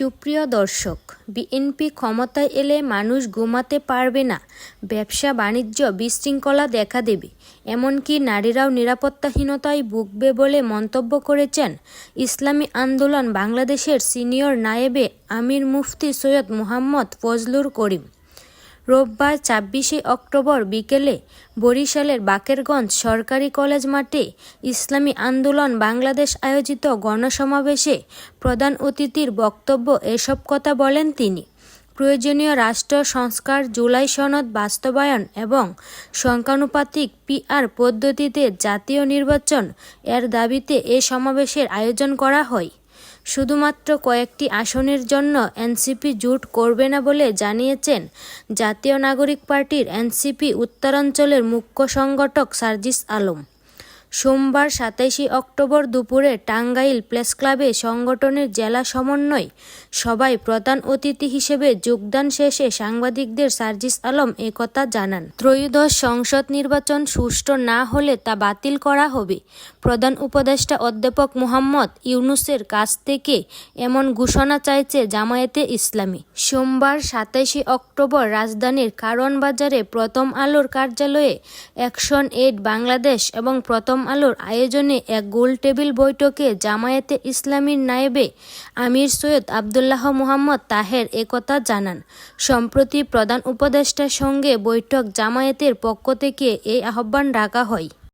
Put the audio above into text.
সুপ্রিয় দর্শক, বিএনপি ক্ষমতায় এলে মানুষ ঘুমাতে পারবে না, ব্যবসা বাণিজ্য বিশৃঙ্খলা দেখা দেবে, এমনকি নারীরাও নিরাপত্তাহীনতায় ভুগবে বলে মন্তব্য করেছেন ইসলামী আন্দোলন বাংলাদেশের সিনিয়র নায়েবে আমির মুফতি সৈয়দ মোহাম্মদ ফজলুর করিম। রোববার ২৬শে অক্টোবর বিকেলে বরিশালের বাকেরগঞ্জ সরকারি কলেজ মাঠে ইসলামী আন্দোলন বাংলাদেশ আয়োজিত গণসমাবেশে প্রধান অতিথির বক্তব্য এসব কথা বলেন তিনি। প্রয়োজনীয় রাষ্ট্র সংস্কার, জুলাই সনদ বাস্তবায়ন এবং সংখ্যানুপাতিক পিআর পদ্ধতিতে জাতীয় নির্বাচন এর দাবিতে এ সমাবেশের আয়োজন করা হয়। শুধুমাত্র কয়েকটি আসনের জন্য এনসিপি জোট করবে না বলে জানিয়েছেন জাতীয় নাগরিক পার্টির এনসিপি উত্তরাঞ্চলের মুখ্য সংগঠক সার্জিস আলম। সোমবার ২৭শে অক্টোবর দুপুরে টাঙ্গাইল প্রেসক্লাবে সংগঠনের জেলা সমন্বয় সভায় প্রধান অতিথি হিসেবে যোগদান শেষে সাংবাদিকদের সার্জিস আলম একথা জানান। ত্রয়োদশ সংসদ নির্বাচন সুষ্ঠু না হলে তা বাতিল করা হবে। প্রধান উপদেষ্টা অধ্যাপক মুহাম্মদ ইউনূসের কাছ থেকে এমন ঘোষণা চাইছে জামায়াতে ইসলামী। সোমবার ২৭শে অক্টোবর রাজধানীর কারওয়ান বাজারে প্রথম আলোর কার্যালয়ে অ্যাকশন এইড বাংলাদেশ এবং প্রথম আলোর আয়োজনে এক গোলটেবিল বৈঠকে জামায়াতে ইসলামীর নায়েবে আমির সৈয়দ আবদুল্লাহ মুহাম্মদ তাহের একথা জানান। সম্প্রতি প্রধান উপদেষ্টার সঙ্গে বৈঠক জামায়াতের পক্ষ থেকে এই আহ্বান রাখা হয়।